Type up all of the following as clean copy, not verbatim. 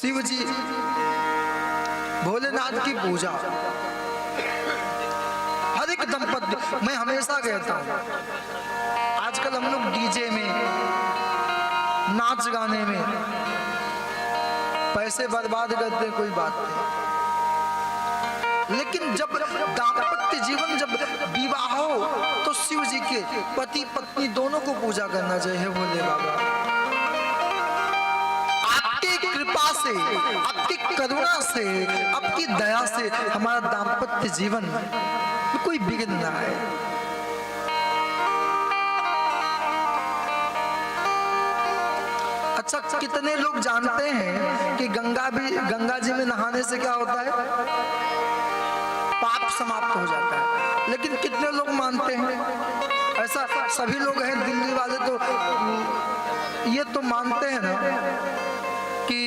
शिव जी भोलेनाथ की पूजा हर एक दंपति, मैं हमेशा कहता हूं, आजकल हम लोग डीजे में नाच गाने में पैसे बर्बाद करते हैं, कोई बात नहीं, लेकिन जब दाम्पत्य जीवन, जब विवाह हो तो शिव जी के पति पत्नी दोनों को पूजा करना चाहिए। भोले बाबा आपकी कृपा से, आपकी करुणा से, आपकी दया से हमारा दाम्पत्य जीवन में कोई विघ्न ना आए। अच्छा, कितने लोग जानते हैं कि गंगा जी में नहाने से क्या होता है? पाप समाप्त हो जाता है। लेकिन कितने लोग मानते हैं? ऐसा सभी लोग हैं, दिल्ली वाले तो ये तो मानते हैं ना कि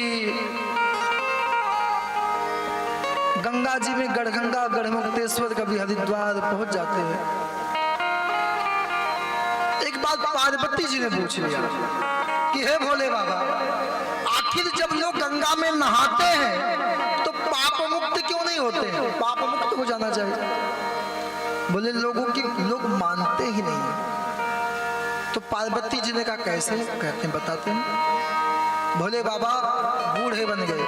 गंगा जी में गढ़गंगा गढ़मुक्तेश्वर कभी हरिद्वार पहुंच जाते हैं। एक बात पार्वती जी ने पूछ लिया कि हे भोले बाबा, आखिर जब लोग गंगा में नहाते हैं तो पाप मुक्त क्यों नहीं होते हैं? पाप मुक्त हो जाना चाहिए। बोले लोग मानते ही नहीं है। तो पार्वती जी ने कहा कैसे? कहते हैं बताते हैं। भोले बाबा बूढ़े बन गए,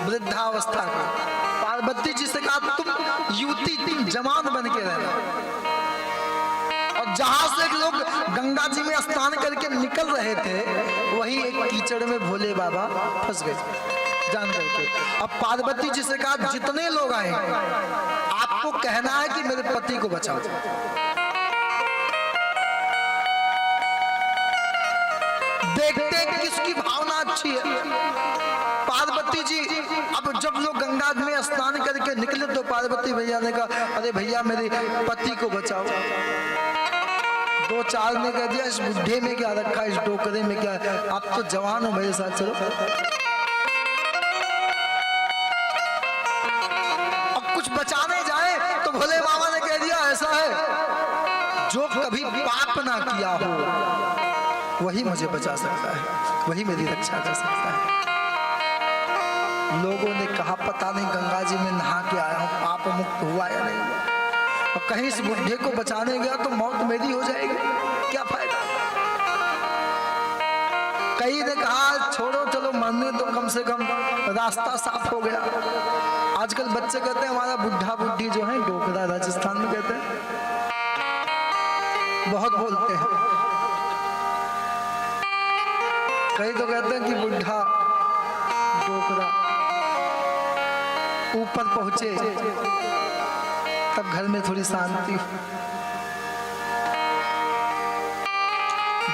वृद्धावस्था के। पार्वती जी से कहा तुम युवती, तुम जवान बन के रहना। और जहां से लोग गंगा जी में स्नान करके निकल रहे थे, वही एक कीचड़ में भोले बाबा फंस गए जान करके। अब पार्वती जी से कहा जितने लोग आए आपको कहना है कि मेरे पति को बचाओ। देखते हैं किसकी भावना अच्छी है। पार्वती जी, अब जब लोग गंगा में स्नान करके निकले तो पार्वती भैया ने कहा अरे भैया मेरे पति को बचाओ। दो चार ने कह दिया इस बुढ़े में क्या रखा, इस डोकरे में क्या, आप तो जवान हो, मेरे साथ चलो। अब कुछ बचाने जाए तो भोले बाबा ने कह दिया ऐसा है जो कभी पाप ना किया हो वही मुझे बचा सकता है, वही मेरी रक्षा कर सकता है। लोगों ने कहा पता नहीं गंगा जी में नहा के आया हूं, पाप मुक्त हुआ या नहीं हुआ, और कहीं इस बुढ़े को बचाने गया तो मौत मेरी हो जाएगी, क्या फायदा। कई ने कहा छोड़ो चलो मरने तो कम से कम रास्ता साफ हो गया। आजकल बच्चे कहते हैं हमारा बुढ़ा बुढ़ी जो है डोकरा, राजस्थान में कहते हैं, बहुत बोलते हैं। कई तो कहते हैं कि बुढ़ा डोकरा ऊपर पहुंचे तब घर में थोड़ी शांति।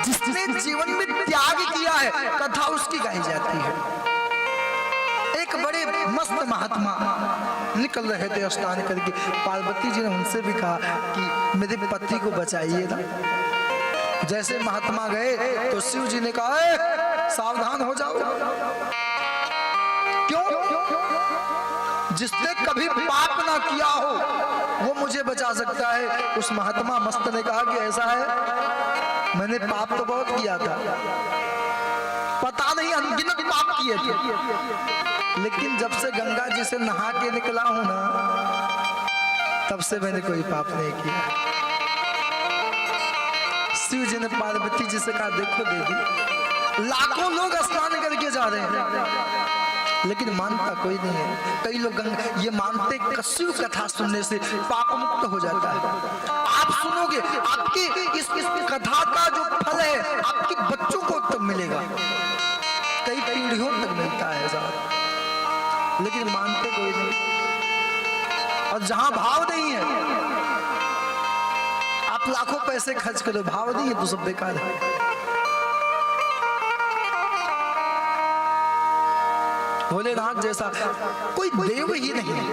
जिसने जीवन में त्याग किया है कथा उसकी गाई जाती है। एक बड़े मस्त महात्मा निकल रहे थे स्नान करके, पार्वती जी ने उनसे भी कहा कि मेरे पति को बचाइए ना। जैसे महात्मा गए तो शिव जी ने कहा सावधान हो जाओ। क्यों? जिसने कभी पाप ना किया हो वो मुझे बचा सकता है। उस महात्मा मस्त ने कहा कि ऐसा है, मैंने पाप तो बहुत किया था, पता नहीं अनगिनत पाप किए थे, लेकिन जब से गंगा जी से नहा के निकला हूं ना तब से मैंने कोई पाप नहीं किया। शिव जी ने पार्वती जी से कहा देखो देवी, लाखों लोग स्नान करके जा रहे हैं लेकिन मानता कोई नहीं है। कई लोग ये मानते कस्यु कथा सुनने से पाप मुक्त हो जाता है। आप सुनोगे आपकी इस कथा का जो फल है आपके बच्चों को तब मिलेगा, कई पीढ़ियों तक मिलता है साहब, लेकिन मानते कोई नहीं। और जहां भाव नहीं है आप लाखों पैसे खर्च करो, भाव नहीं है तो सब बेकार है। भोलेनाथ जैसा कोई देव ही नहीं है।